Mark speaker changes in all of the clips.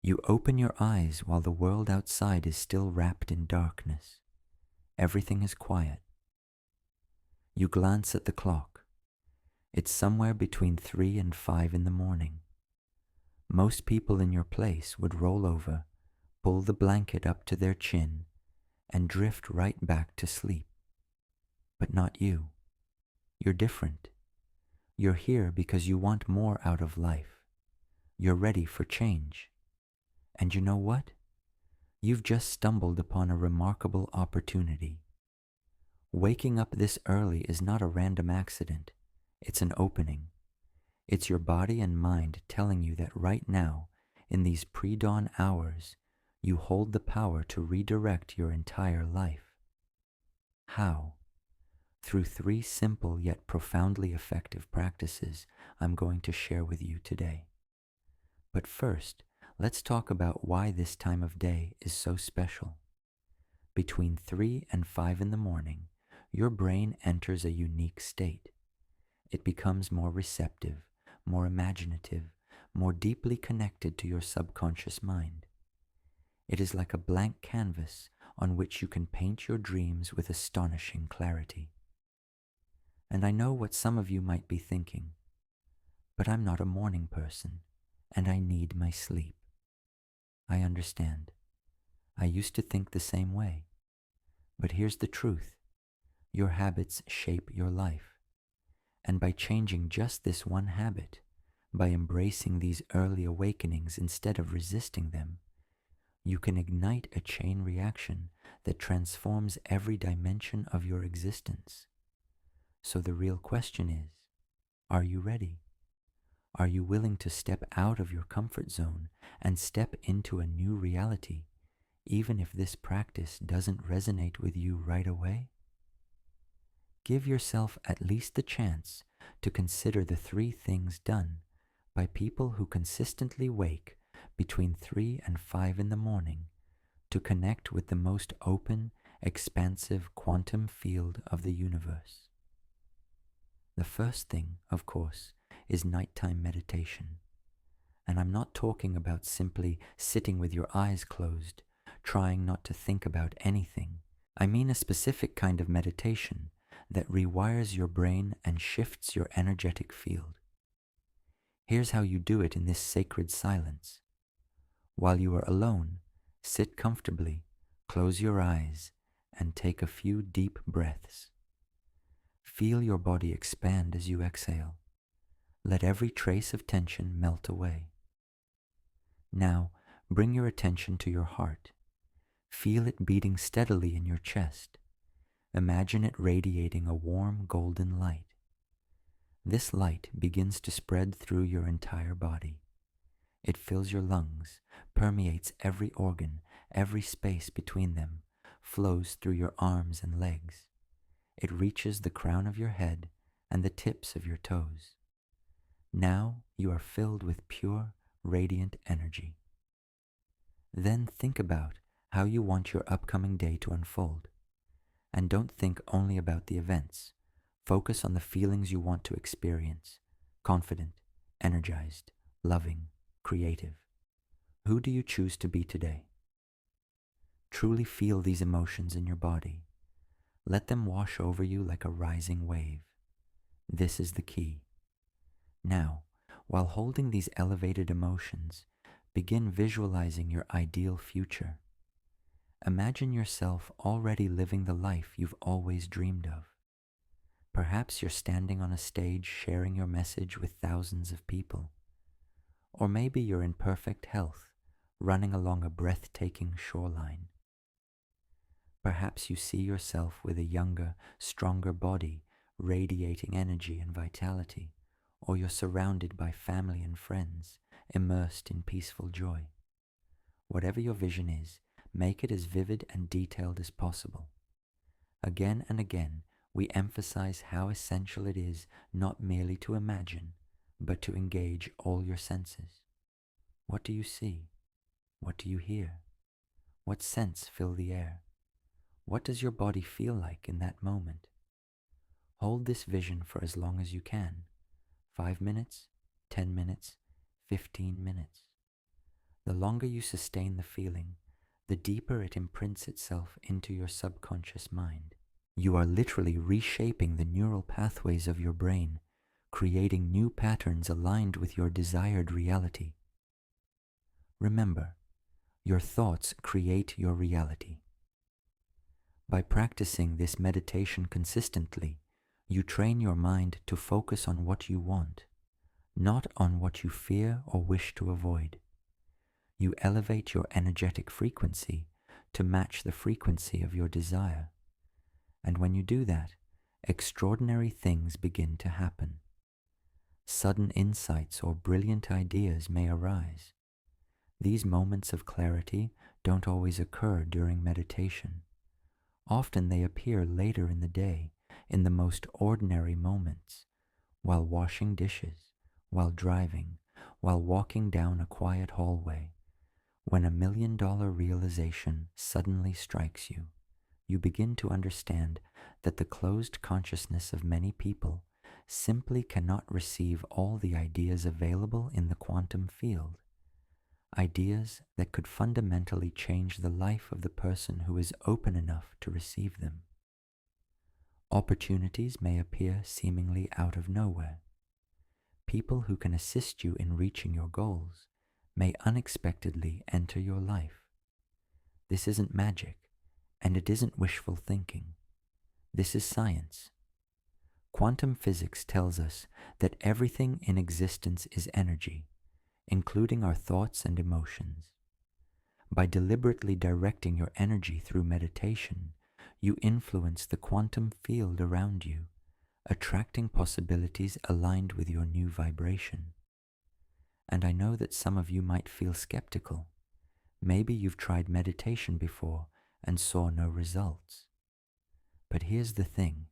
Speaker 1: You open your eyes while the world outside is still wrapped in darkness. Everything is quiet. You glance at the clock. It's somewhere between 3 and 5 in the morning. Most people in your place would roll over, pull the blanket up to their chin, and drift right back to sleep. But not you. You're different. You're here because you want more out of life. You're ready for change. And you know what? You've just stumbled upon a remarkable opportunity. Waking up this early is not a random accident. It's an opening. It's your body and mind telling you that right now, in these pre-dawn hours, you hold the power to redirect your entire life. How? Through 3 simple yet profoundly effective practices I'm going to share with you today. But first, let's talk about why this time of day is so special. Between 3 and 5 in the morning, your brain enters a unique state. It becomes more receptive, more imaginative, more deeply connected to your subconscious mind. It is like a blank canvas on which you can paint your dreams with astonishing clarity. And I know what some of you might be thinking, but I'm not a morning person, and I need my sleep. I understand. I used to think the same way. But here's the truth. Your habits shape your life. And by changing just this one habit, by embracing these early awakenings instead of resisting them, you can ignite a chain reaction that transforms every dimension of your existence. So the real question is, are you ready? Are you willing to step out of your comfort zone and step into a new reality, even if this practice doesn't resonate with you right away? Give yourself at least the chance to consider the 3 things done by people who consistently wake between 3 and 5 in the morning to connect with the most open, expansive quantum field of the universe. The first thing, of course, is nighttime meditation. And I'm not talking about simply sitting with your eyes closed, trying not to think about anything. I mean a specific kind of meditation that rewires your brain and shifts your energetic field. Here's how you do it in this sacred silence. While you are alone, sit comfortably, close your eyes, and take a few deep breaths. Feel your body expand as you exhale. Let every trace of tension melt away. Now, bring your attention to your heart. Feel it beating steadily in your chest. Imagine it radiating a warm golden light. This light begins to spread through your entire body. It fills your lungs, permeates every organ, every space between them, flows through your arms and legs. It reaches the crown of your head and the tips of your toes. Now you are filled with pure, radiant energy. Then think about how you want your upcoming day to unfold. And don't think only about the events. Focus on the feelings you want to experience. Confident, energized, loving, creative. Who do you choose to be today? Truly feel these emotions in your body. Let them wash over you like a rising wave. This is the key. Now, while holding these elevated emotions, begin visualizing your ideal future. Imagine yourself already living the life you've always dreamed of. Perhaps you're standing on a stage sharing your message with thousands of people. Or maybe you're in perfect health, running along a breathtaking shoreline. Perhaps you see yourself with a younger, stronger body, radiating energy and vitality. Or you're surrounded by family and friends, immersed in peaceful joy. Whatever your vision is, make it as vivid and detailed as possible. Again and again, we emphasize how essential it is not merely to imagine, but to engage all your senses. What do you see? What do you hear? What scents fill the air? What does your body feel like in that moment? Hold this vision for as long as you can. 5 minutes, 10 minutes, 15 minutes. The longer you sustain the feeling, the deeper it imprints itself into your subconscious mind. You are literally reshaping the neural pathways of your brain, creating new patterns aligned with your desired reality. Remember, your thoughts create your reality. By practicing this meditation consistently, you train your mind to focus on what you want, not on what you fear or wish to avoid. You elevate your energetic frequency to match the frequency of your desire. And when you do that, extraordinary things begin to happen. Sudden insights or brilliant ideas may arise. These moments of clarity don't always occur during meditation. Often they appear later in the day, in the most ordinary moments, while washing dishes, while driving, while walking down a quiet hallway. When a $1 million realization suddenly strikes you, you begin to understand that the closed consciousness of many people simply cannot receive all the ideas available in the quantum field. Ideas that could fundamentally change the life of the person who is open enough to receive them. Opportunities may appear seemingly out of nowhere. People who can assist you in reaching your goals may unexpectedly enter your life. This isn't magic, and it isn't wishful thinking. This is science. Quantum physics tells us that everything in existence is energy, including our thoughts and emotions. By deliberately directing your energy through meditation, you influence the quantum field around you, attracting possibilities aligned with your new vibration. And I know that some of you might feel skeptical. Maybe you've tried meditation before and saw no results. But here's the thing.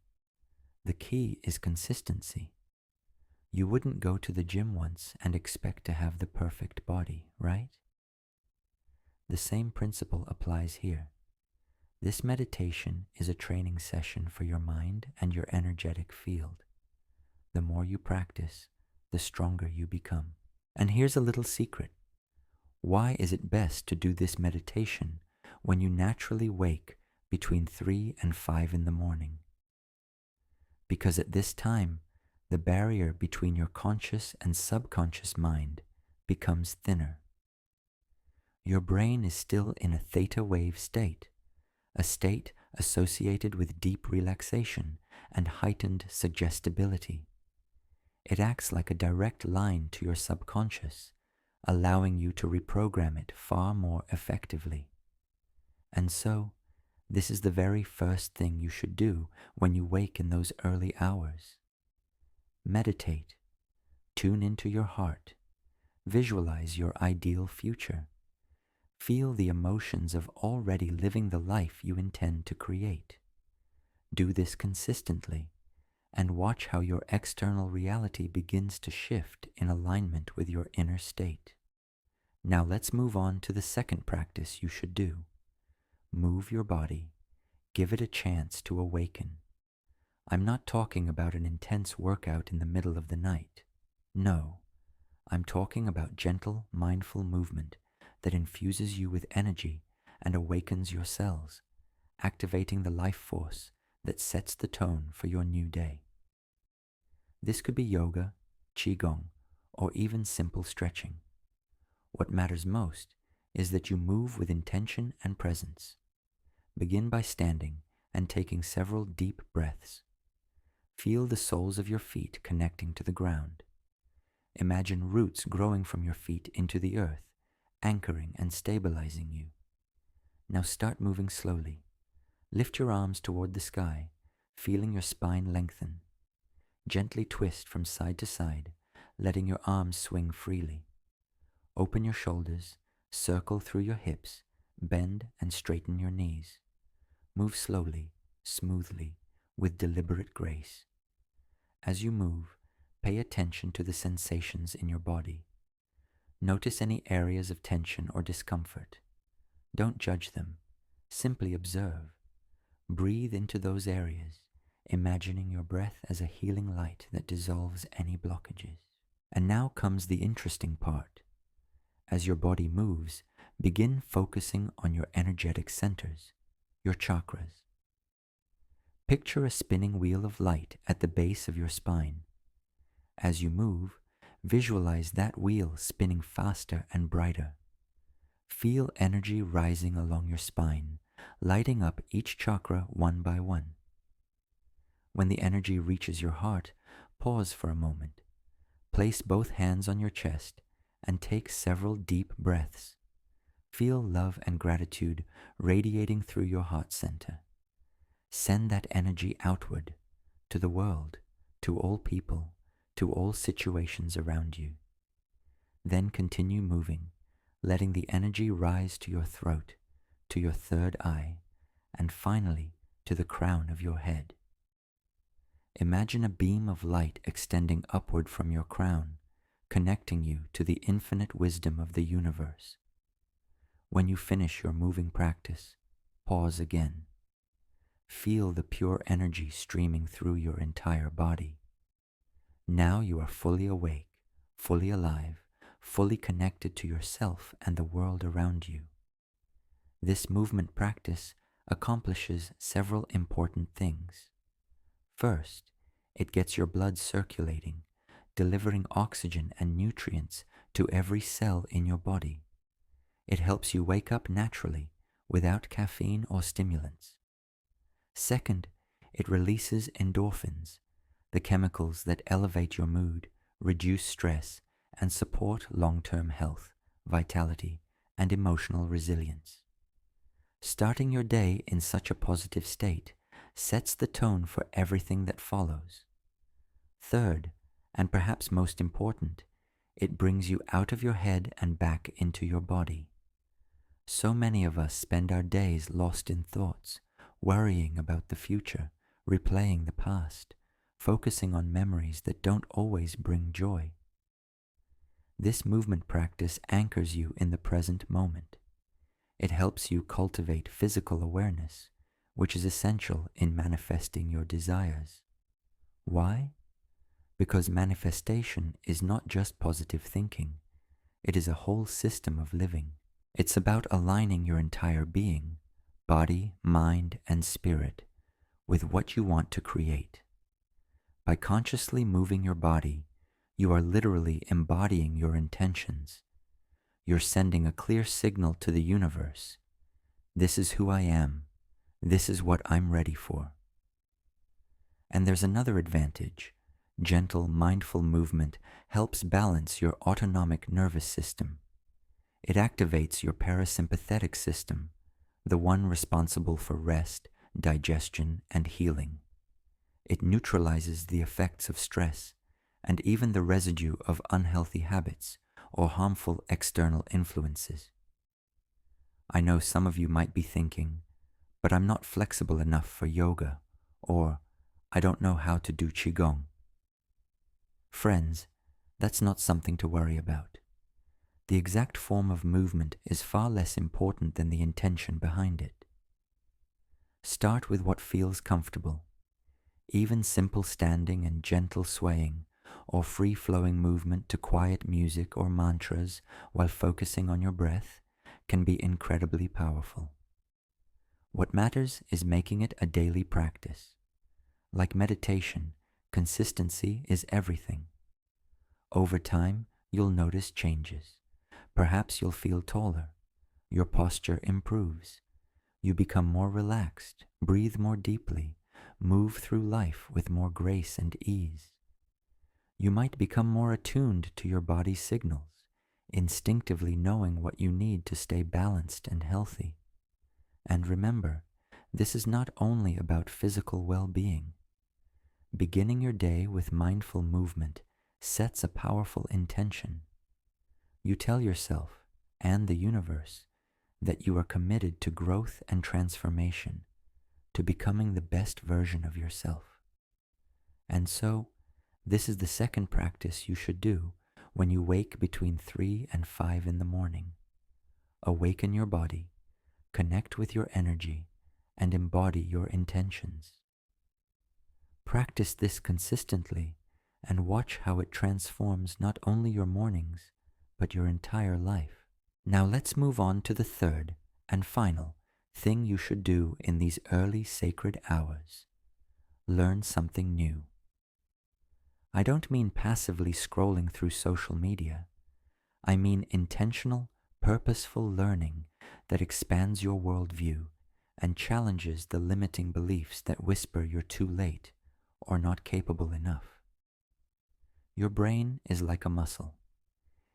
Speaker 1: The key is consistency. You wouldn't go to the gym once and expect to have the perfect body, right? The same principle applies here. This meditation is a training session for your mind and your energetic field. The more you practice, the stronger you become. And here's a little secret. Why is it best to do this meditation when you naturally wake between 3 and 5 in the morning? Because at this time, the barrier between your conscious and subconscious mind becomes thinner. Your brain is still in a theta wave state, a state associated with deep relaxation and heightened suggestibility. It acts like a direct line to your subconscious, allowing you to reprogram it far more effectively. And so, this is the very first thing you should do when you wake in those early hours. Meditate. Tune into your heart. Visualize your ideal future. Feel the emotions of already living the life you intend to create. Do this consistently, and watch how your external reality begins to shift in alignment with your inner state. Now let's move on to the second practice you should do. Move your body. Give it a chance to awaken. I'm not talking about an intense workout in the middle of the night. No, I'm talking about gentle, mindful movement that infuses you with energy and awakens your cells, activating the life force that sets the tone for your new day. This could be yoga, qigong, or even simple stretching. What matters most is that you move with intention and presence. Begin by standing and taking several deep breaths. Feel the soles of your feet connecting to the ground. Imagine roots growing from your feet into the earth, anchoring and stabilizing you. Now start moving slowly. Lift your arms toward the sky, feeling your spine lengthen. Gently twist from side to side, letting your arms swing freely. Open your shoulders, circle through your hips, bend and straighten your knees. Move slowly, smoothly, with deliberate grace. As you move, pay attention to the sensations in your body. Notice any areas of tension or discomfort. Don't judge them. Simply observe. Breathe into those areas, imagining your breath as a healing light that dissolves any blockages. And now comes the interesting part. As your body moves, begin focusing on your energetic centers, your chakras. Picture a spinning wheel of light at the base of your spine. As you move, visualize that wheel spinning faster and brighter. Feel energy rising along your spine, lighting up each chakra one by one. When the energy reaches your heart, pause for a moment. Place both hands on your chest and take several deep breaths. Feel love and gratitude radiating through your heart center. Send that energy outward, to the world, to all people, to all situations around you. Then continue moving, letting the energy rise to your throat, to your third eye, and finally to the crown of your head. Imagine a beam of light extending upward from your crown, connecting you to the infinite wisdom of the universe. When you finish your moving practice, pause again. Feel the pure energy streaming through your entire body. Now you are fully awake, fully alive, fully connected to yourself and the world around you. This movement practice accomplishes several important things. First, it gets your blood circulating, delivering oxygen and nutrients to every cell in your body. It helps you wake up naturally, without caffeine or stimulants. Second, it releases endorphins, the chemicals that elevate your mood, reduce stress, and support long-term health, vitality, and emotional resilience. Starting your day in such a positive state sets the tone for everything that follows. Third, and perhaps most important, it brings you out of your head and back into your body. So many of us spend our days lost in thoughts, worrying about the future, replaying the past, focusing on memories that don't always bring joy. This movement practice anchors you in the present moment. It helps you cultivate physical awareness, which is essential in manifesting your desires. Why? Because manifestation is not just positive thinking. It is a whole system of living. It's about aligning your entire being, body, mind, and spirit, with what you want to create. By consciously moving your body, you are literally embodying your intentions. You're sending a clear signal to the universe. This is who I am. This is what I'm ready for. And there's another advantage. Gentle, mindful movement helps balance your autonomic nervous system. It activates your parasympathetic system, the one responsible for rest, digestion, and healing. It neutralizes the effects of stress and even the residue of unhealthy habits or harmful external influences. I know some of you might be thinking, but I'm not flexible enough for yoga, or I don't know how to do qigong. Friends, that's not something to worry about. The exact form of movement is far less important than the intention behind it. Start with what feels comfortable. Even simple standing and gentle swaying, or free-flowing movement to quiet music or mantras while focusing on your breath, can be incredibly powerful. What matters is making it a daily practice. Like meditation, consistency is everything. Over time, you'll notice changes. Perhaps you'll feel taller. Your posture improves. You become more relaxed, breathe more deeply, move through life with more grace and ease. You might become more attuned to your body's signals, instinctively knowing what you need to stay balanced and healthy. And remember, this is not only about physical well-being. Beginning your day with mindful movement sets a powerful intention. You tell yourself and the universe that you are committed to growth and transformation, to becoming the best version of yourself. And so, this is the second practice you should do when you wake between 3 and 5 in the morning. Awaken your body, connect with your energy, and embody your intentions. Practice this consistently and watch how it transforms not only your mornings, but your entire life. Now let's move on to the third and final thing you should do in these early sacred hours. Learn something new. I don't mean passively scrolling through social media. I mean intentional, purposeful learning that expands your worldview and challenges the limiting beliefs that whisper you're too late or not capable enough. Your brain is like a muscle.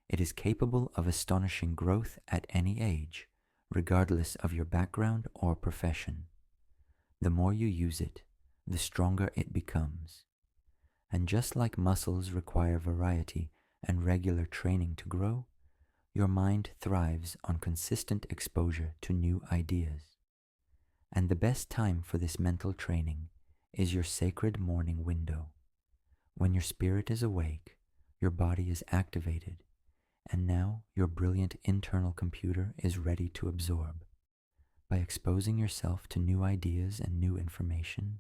Speaker 1: It is capable of astonishing growth at any age, regardless of your background or profession. The more you use it, the stronger it becomes. And just like muscles require variety and regular training to grow, your mind thrives on consistent exposure to new ideas. And the best time for this mental training is your sacred morning window. When your spirit is awake, your body is activated, and now your brilliant internal computer is ready to absorb. By exposing yourself to new ideas and new information,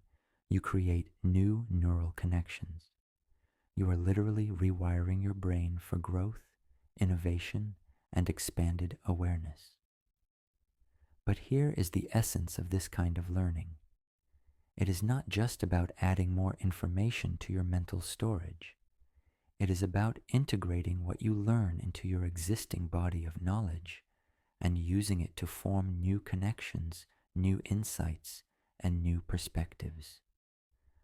Speaker 1: you create new neural connections. You are literally rewiring your brain for growth, innovation, and expanded awareness. But here is the essence of this kind of learning. It is not just about adding more information to your mental storage. It is about integrating what you learn into your existing body of knowledge and using it to form new connections, new insights, and new perspectives.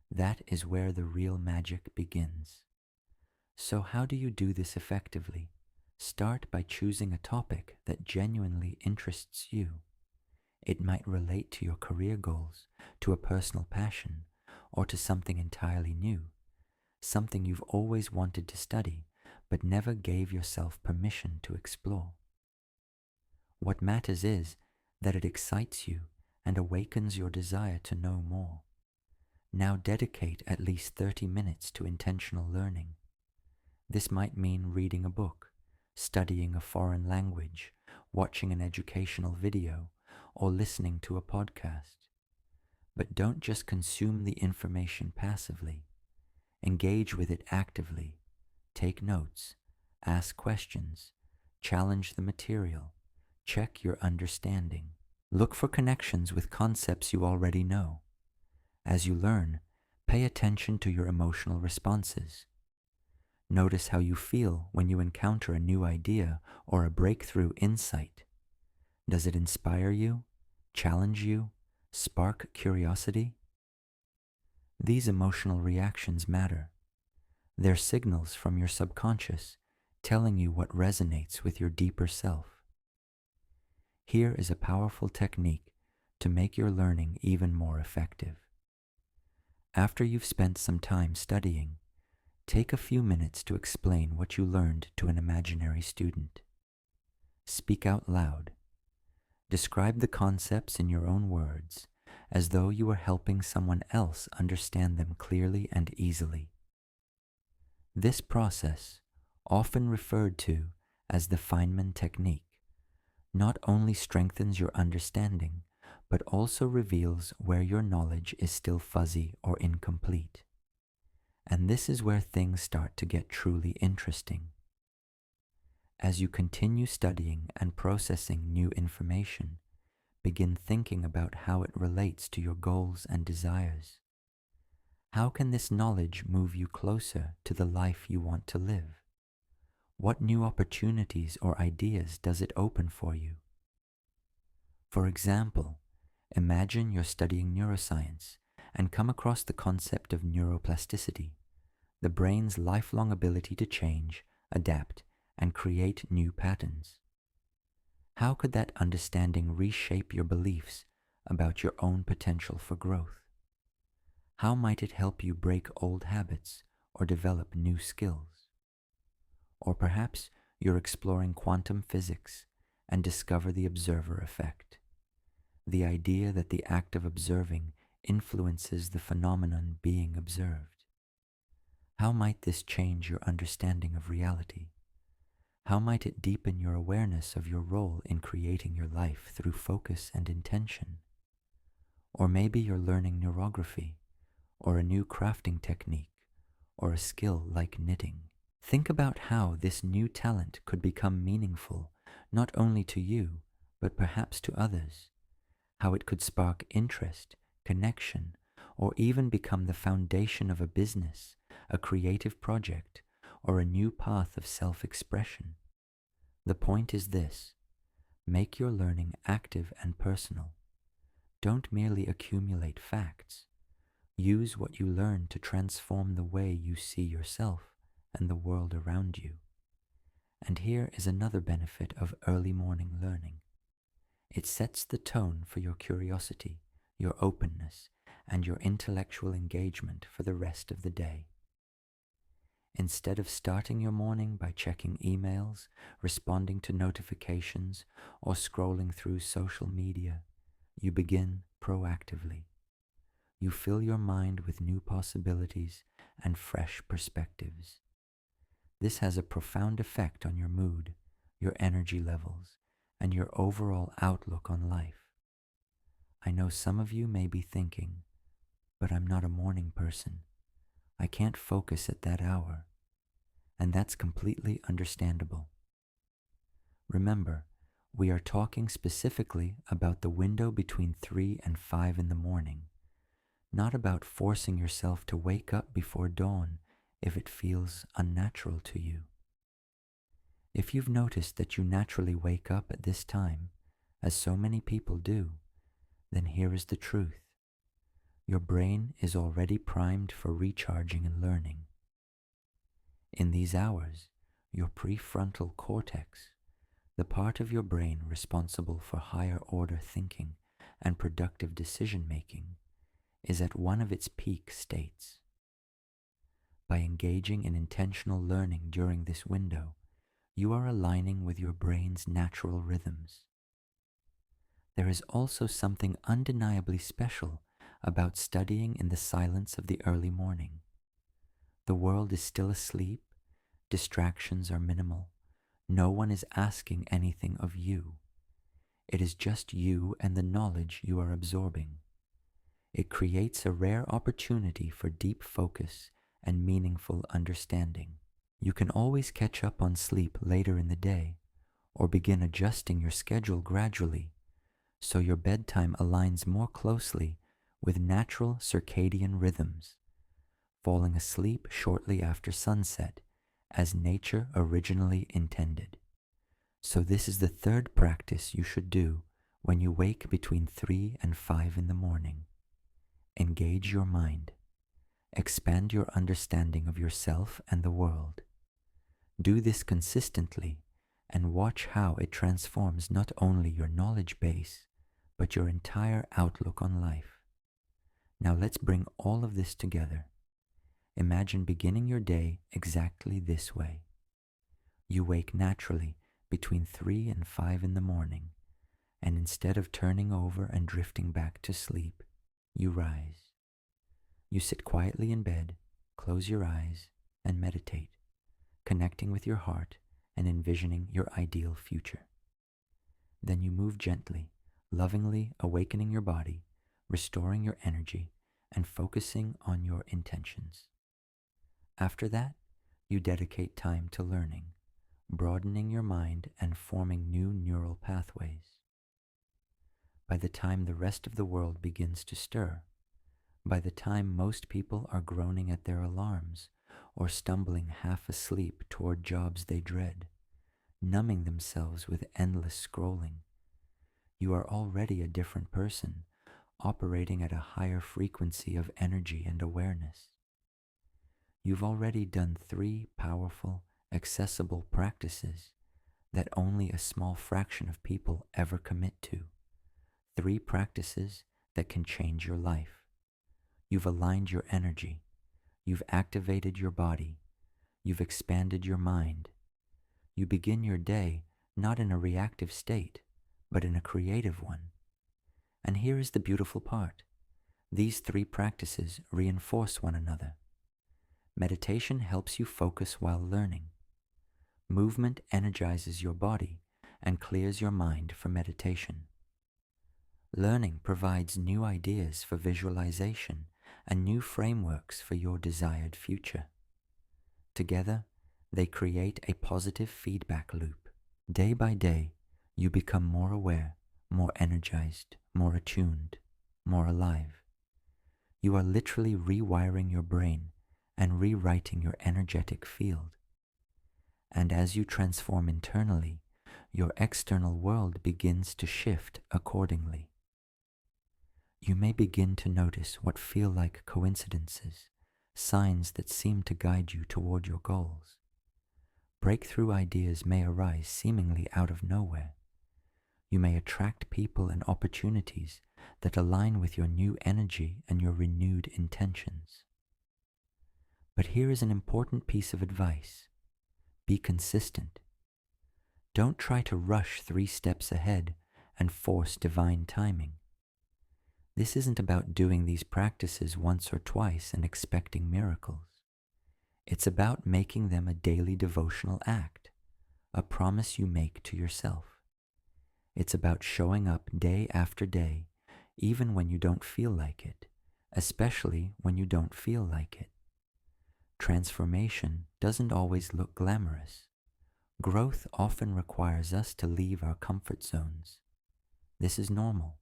Speaker 1: That is where the real magic begins. So how do you do this effectively? Start by choosing a topic that genuinely interests you. It might relate to your career goals, to a personal passion, or to something entirely new, something you've always wanted to study but never gave yourself permission to explore. What matters is that it excites you and awakens your desire to know more. Now dedicate at least 30 minutes to intentional learning. This might mean reading a book, studying a foreign language, watching an educational video, or listening to a podcast. But don't just consume the information passively. Engage with it actively. Take notes, ask questions, challenge the material, check your understanding. Look for connections with concepts you already know. As you learn, pay attention to your emotional responses. Notice how you feel when you encounter a new idea or a breakthrough insight. Does it inspire you, challenge you, spark curiosity? These emotional reactions matter. They're signals from your subconscious telling you what resonates with your deeper self. Here is a powerful technique to make your learning even more effective. After you've spent some time studying, take a few minutes to explain what you learned to an imaginary student. Speak out loud. Describe the concepts in your own words, as though you were helping someone else understand them clearly and easily. This process, often referred to as the Feynman technique, not only strengthens your understanding, but also reveals where your knowledge is still fuzzy or incomplete. And this is where things start to get truly interesting. As you continue studying and processing new information, begin thinking about how it relates to your goals and desires. How can this knowledge move you closer to the life you want to live? What new opportunities or ideas does it open for you? For example, imagine you're studying neuroscience and come across the concept of neuroplasticity, the brain's lifelong ability to change, adapt, and create new patterns. How could that understanding reshape your beliefs about your own potential for growth? How might it help you break old habits or develop new skills? Or perhaps you're exploring quantum physics and discover the observer effect, the idea that the act of observing influences the phenomenon being observed. How might this change your understanding of reality? How might it deepen your awareness of your role in creating your life through focus and intention? Or maybe you're learning neurography, or a new crafting technique, or a skill like knitting. Think about how this new talent could become meaningful not only to you, but perhaps to others, how it could spark interest, connection, or even become the foundation of a business, a creative project, or a new path of self-expression. The point is this: make your learning active and personal. Don't merely accumulate facts. Use what you learn to transform the way you see yourself and the world around you. And here is another benefit of early morning learning. It sets the tone for your curiosity, your openness, and your intellectual engagement for the rest of the day. Instead of starting your morning by checking emails, responding to notifications, or scrolling through social media, you begin proactively. You fill your mind with new possibilities and fresh perspectives. This has a profound effect on your mood, your energy levels, and your overall outlook on life. I know some of you may be thinking, but I'm not a morning person. I can't focus at that hour. And that's completely understandable. Remember, we are talking specifically about the window between 3 and 5 in the morning, not about forcing yourself to wake up before dawn if it feels unnatural to you. If you've noticed that you naturally wake up at this time, as so many people do, then here is the truth. Your brain is already primed for recharging and learning. In these hours, your prefrontal cortex, the part of your brain responsible for higher order thinking and productive decision-making, is at one of its peak states. By engaging in intentional learning during this window, you are aligning with your brain's natural rhythms. There is also something undeniably special about studying in the silence of the early morning. The world is still asleep, distractions are minimal, no one is asking anything of you. It is just you and the knowledge you are absorbing. It creates a rare opportunity for deep focus and meaningful understanding. You can always catch up on sleep later in the day, or begin adjusting your schedule gradually so your bedtime aligns more closely with natural circadian rhythms, falling asleep shortly after sunset, as nature originally intended. So this is the third practice you should do when you wake between 3 and 5 in the morning. Engage your mind. Expand your understanding of yourself and the world. Do this consistently and watch how it transforms not only your knowledge base, but your entire outlook on life. Now let's bring all of this together. Imagine beginning your day exactly this way. You wake naturally between 3 and 5 in the morning, and instead of turning over and drifting back to sleep, you rise. You sit quietly in bed, close your eyes, and meditate, connecting with your heart and envisioning your ideal future. Then you move gently, lovingly awakening your body, restoring your energy, and focusing on your intentions. After that, you dedicate time to learning, broadening your mind and forming new neural pathways. By the time the rest of the world begins to stir, by the time most people are groaning at their alarms or stumbling half asleep toward jobs they dread, numbing themselves with endless scrolling, you are already a different person, operating at a higher frequency of energy and awareness. You've already done 3 powerful, accessible practices that only a small fraction of people ever commit to. 3 practices that can change your life. You've aligned your energy. You've activated your body. You've expanded your mind. You begin your day not in a reactive state, but in a creative one. And here is the beautiful part. These 3 practices reinforce one another. Meditation helps you focus while learning. Movement energizes your body and clears your mind for meditation. Learning provides new ideas for visualization and new frameworks for your desired future. Together, They create a positive feedback loop. Day by day, you become more aware, more energized, more attuned, more alive. You are literally rewiring your brain and rewriting your energetic field. And as you transform internally, your external world begins to shift accordingly. You may begin to notice what feel like coincidences, signs that seem to guide you toward your goals. Breakthrough ideas may arise seemingly out of nowhere. You may attract people and opportunities that align with your new energy and your renewed intentions. But here is an important piece of advice. Be consistent. Don't try to rush 3 steps ahead and force divine timing. This isn't about doing these practices once or twice and expecting miracles. It's about making them a daily devotional act, a promise you make to yourself. It's about showing up day after day, even when you don't feel like it, especially when you don't feel like it. Transformation doesn't always look glamorous. Growth often requires us to leave our comfort zones. This is normal.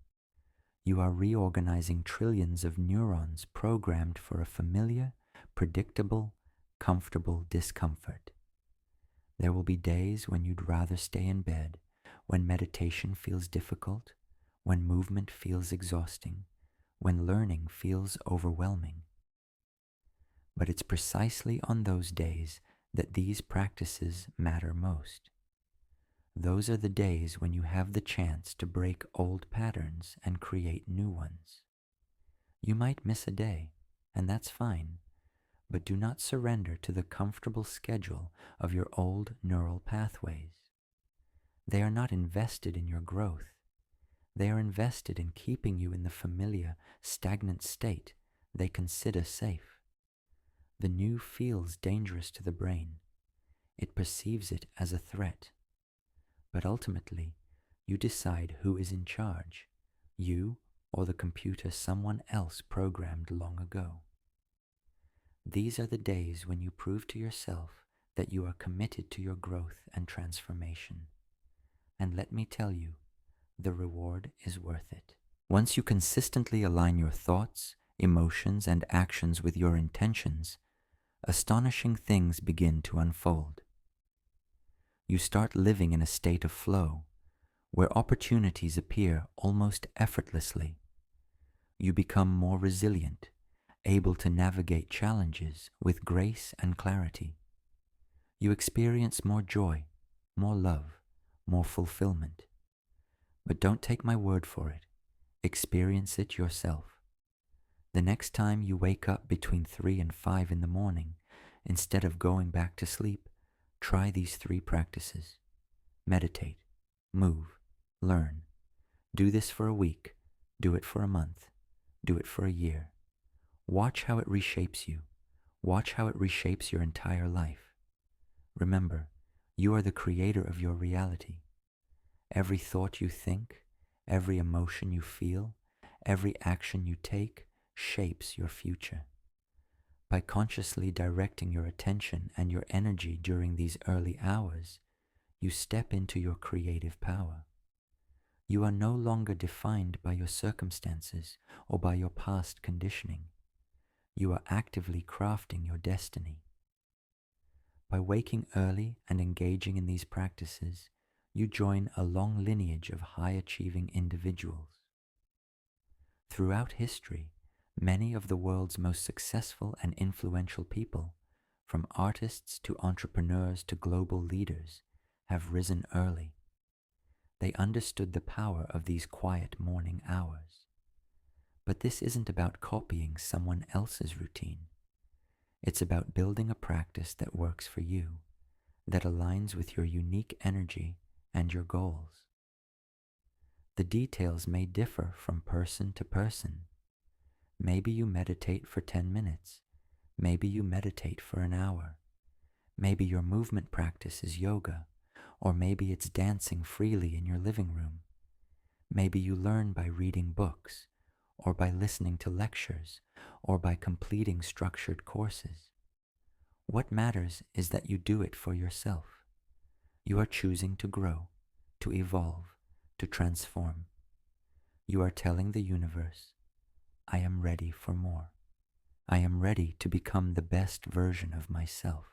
Speaker 1: You are reorganizing trillions of neurons programmed for a familiar, predictable, comfortable discomfort. There will be days when you'd rather stay in bed, when meditation feels difficult, when movement feels exhausting, when learning feels overwhelming. But it's precisely on those days that these practices matter most. Those are the days when you have the chance to break old patterns and create new ones. You might miss a day, and that's fine, but do not surrender to the comfortable schedule of your old neural pathways. They are not invested in your growth. They are invested in keeping you in the familiar, stagnant state they consider safe. The new feels dangerous to the brain. It perceives it as a threat. But ultimately, you decide who is in charge, you or the computer someone else programmed long ago. These are the days when you prove to yourself that you are committed to your growth and transformation. And let me tell you, the reward is worth it. Once you consistently align your thoughts, emotions, and actions with your intentions, astonishing things begin to unfold. You start living in a state of flow, where opportunities appear almost effortlessly. You become more resilient, able to navigate challenges with grace and clarity. You experience more joy, more love, more fulfillment. But don't take my word for it. Experience it yourself. The next time you wake up between 3 and 5 in the morning, instead of going back to sleep, try these 3 practices. Meditate, move, learn. Do this for a week. Do it for a month. Do it for a year. Watch how it reshapes you. Watch how it reshapes your entire life. Remember, you are the creator of your reality. Every thought you think, every emotion you feel, every action you take shapes your future. By consciously directing your attention and your energy during these early hours, you step into your creative power. You are no longer defined by your circumstances or by your past conditioning. You are actively crafting your destiny. By waking early and engaging in these practices, you join a long lineage of high-achieving individuals. Throughout history, many of the world's most successful and influential people, from artists to entrepreneurs to global leaders, have risen early. They understood the power of these quiet morning hours. But this isn't about copying someone else's routine. It's about building a practice that works for you, that aligns with your unique energy and your goals. The details may differ from person to person. Maybe you meditate for 10 minutes. Maybe you meditate for an hour. Maybe your movement practice is yoga, or maybe it's dancing freely in your living room. Maybe you learn by reading books, or by listening to lectures, or by completing structured courses. What matters is that you do it for yourself. You are choosing to grow, to evolve, to transform. You are telling the universe, I am ready for more. I am ready to become the best version of myself.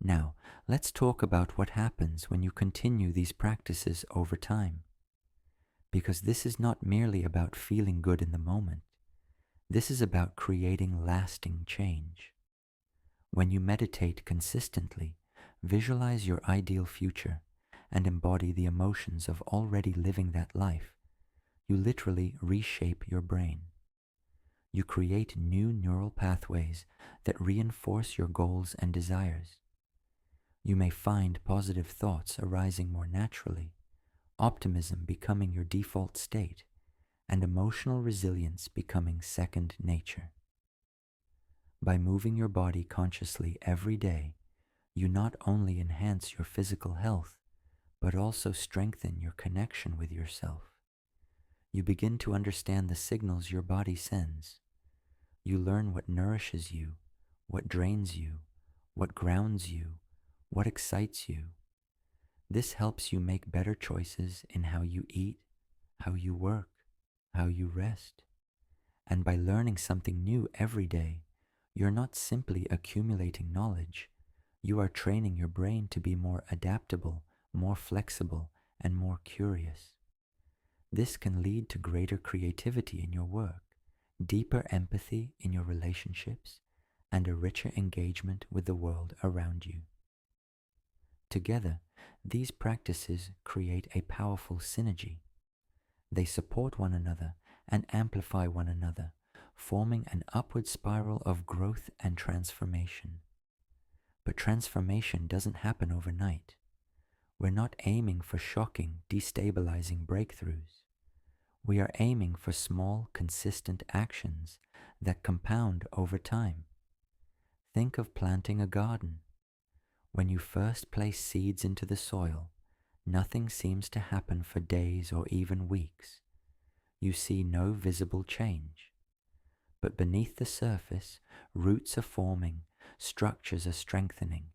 Speaker 1: Now, let's talk about what happens when you continue these practices over time. Because this is not merely about feeling good in the moment. This is about creating lasting change. When you meditate consistently, visualize your ideal future, and embody the emotions of already living that life, you literally reshape your brain. You create new neural pathways that reinforce your goals and desires. You may find positive thoughts arising more naturally, optimism becoming your default state, and emotional resilience becoming second nature. By moving your body consciously every day, you not only enhance your physical health, but also strengthen your connection with yourself. You begin to understand the signals your body sends. You learn what nourishes you, what drains you, what grounds you, what excites you. This helps you make better choices in how you eat, how you work, how you rest. And by learning something new every day, you're not simply accumulating knowledge, you are training your brain to be more adaptable, more flexible, and more curious. This can lead to greater creativity in your work, deeper empathy in your relationships, and a richer engagement with the world around you. Together, these practices create a powerful synergy. They support one another and amplify one another, forming an upward spiral of growth and transformation. But transformation doesn't happen overnight. We're not aiming for shocking, destabilizing breakthroughs. We are aiming for small, consistent actions that compound over time. Think of planting a garden. When you first place seeds into the soil, nothing seems to happen for days or even weeks. You see no visible change. But beneath the surface, roots are forming, structures are strengthening.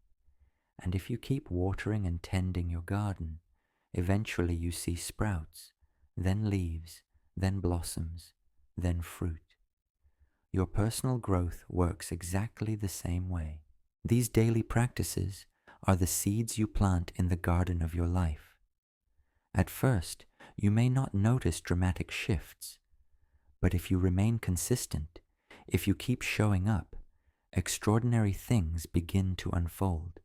Speaker 1: And if you keep watering and tending your garden, eventually you see sprouts, then leaves, then blossoms, then fruit. Your personal growth works exactly the same way. These daily practices are the seeds you plant in the garden of your life. At first, you may not notice dramatic shifts, but if you remain consistent, if you keep showing up, extraordinary things begin to unfold.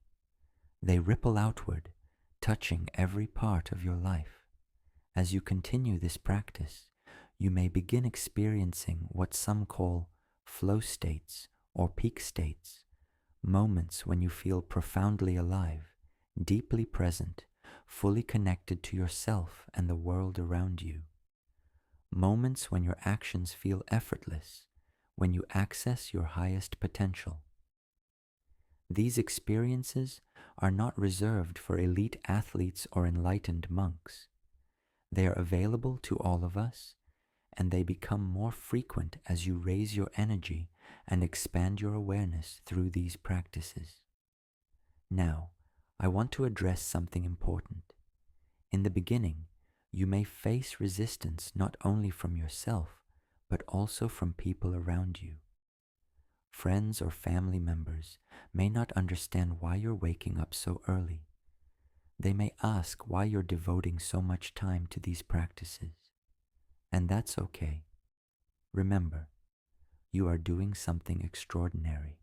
Speaker 1: They ripple outward, touching every part of your life. As you continue this practice, you may begin experiencing what some call flow states or peak states, moments when you feel profoundly alive, deeply present, fully connected to yourself and the world around you. Moments when your actions feel effortless, when you access your highest potential. These experiences are not reserved for elite athletes or enlightened monks. They are available to all of us, and they become more frequent as you raise your energy and expand your awareness through these practices. Now, I want to address something important. In the beginning, you may face resistance not only from yourself, but also from people around you. Friends or family members may not understand why you're waking up so early. They may ask why you're devoting so much time to these practices. And that's okay. Remember, you are doing something extraordinary.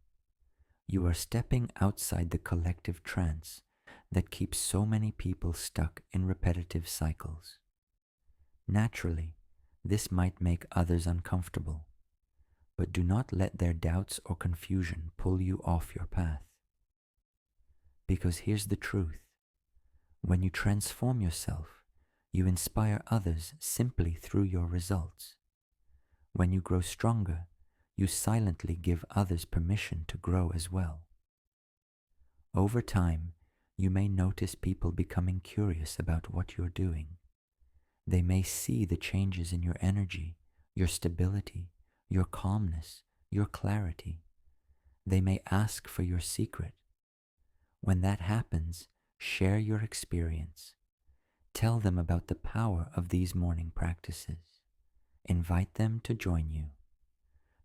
Speaker 1: You are stepping outside the collective trance that keeps so many people stuck in repetitive cycles. Naturally, this might make others uncomfortable, but do not let their doubts or confusion pull you off your path. Because here's the truth. When you transform yourself, you inspire others simply through your results. When you grow stronger, you silently give others permission to grow as well. Over time, you may notice people becoming curious about what you're doing. They may see the changes in your energy, your stability, your calmness, your clarity. They may ask for your secret. When that happens, share your experience. Tell them about the power of these morning practices. Invite them to join you.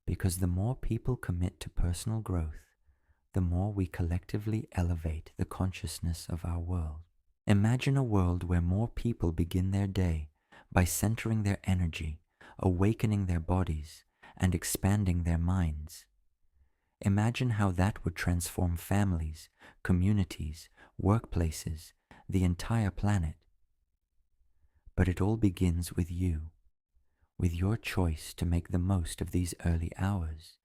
Speaker 1: Because the more people commit to personal growth, the more we collectively elevate the consciousness of our world. Imagine a world where more people begin their day by centering their energy, awakening their bodies, and expanding their minds. Imagine how that would transform families, communities, workplaces, the entire planet. But it all begins with you, with your choice to make the most of these early hours,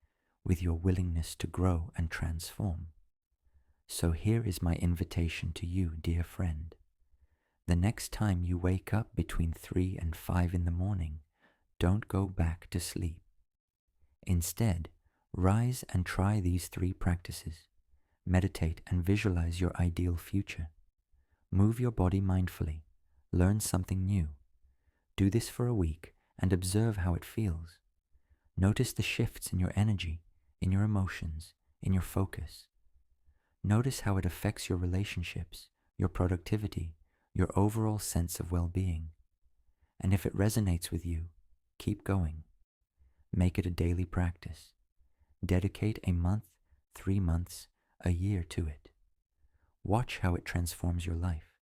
Speaker 1: with your willingness to grow and transform. So here is my invitation to you, dear friend. The next time you wake up between 3 and 5 in the morning, don't go back to sleep. Instead, rise and try these 3 practices. Meditate and visualize your ideal future. Move your body mindfully. Learn something new. Do this for a week and observe how it feels. Notice the shifts in your energy, in your emotions, in your focus. Notice how it affects your relationships, your productivity, your overall sense of well-being. And if it resonates with you, keep going. Make it a daily practice. Dedicate a month, 3 months, a year to it. Watch how it transforms your life.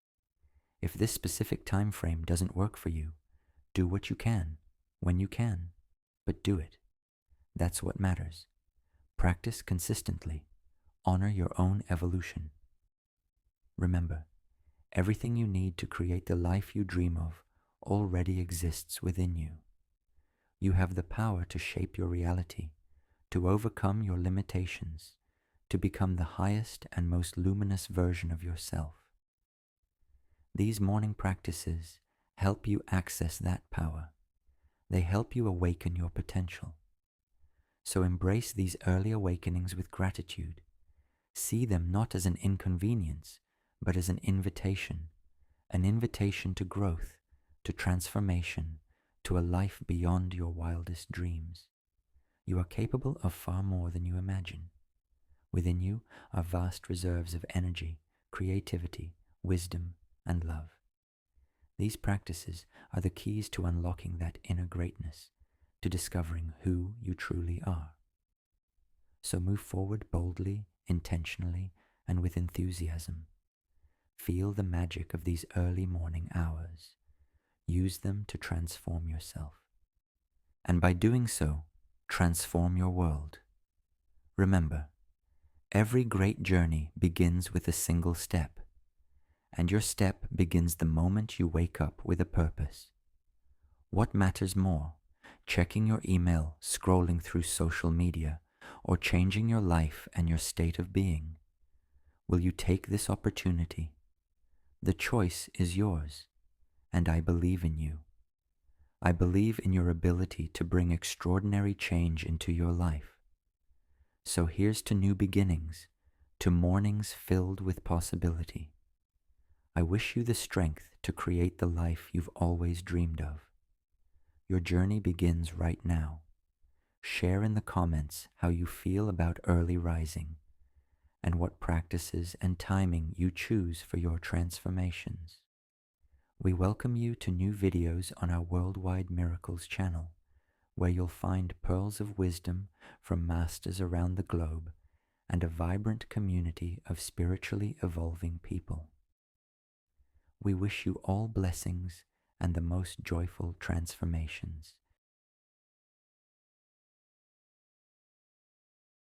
Speaker 1: If this specific time frame doesn't work for you, do what you can, when you can, but do it. That's what matters. Practice consistently. Honor your own evolution. Remember, everything you need to create the life you dream of already exists within you. You have the power to shape your reality, to overcome your limitations, to become the highest and most luminous version of yourself. These morning practices help you access that power. They help you awaken your potential. So embrace these early awakenings with gratitude. See them not as an inconvenience, but as an invitation to growth, to transformation, to a life beyond your wildest dreams. You are capable of far more than you imagine. Within you are vast reserves of energy, creativity, wisdom, and love. These practices are the keys to unlocking that inner greatness, to discovering who you truly are. So move forward boldly, intentionally, and with enthusiasm. Feel the magic of these early morning hours. Use them to transform yourself. And by doing so, transform your world. Remember, every great journey begins with a single step, and your step begins the moment you wake up with a purpose. What matters more, checking your email, scrolling through social media, or changing your life and your state of being? Will you take this opportunity? The choice is yours, and I believe in you. I believe in your ability to bring extraordinary change into your life. So here's to new beginnings, to mornings filled with possibility. I wish you the strength to create the life you've always dreamed of. Your journey begins right now. Share in the comments how you feel about early rising and what practices and timing you choose for your transformations. We welcome you to new videos on our Worldwide Miracles channel, where you'll find pearls of wisdom from masters around the globe and a vibrant community of spiritually evolving people. We wish you all blessings and the most joyful transformations.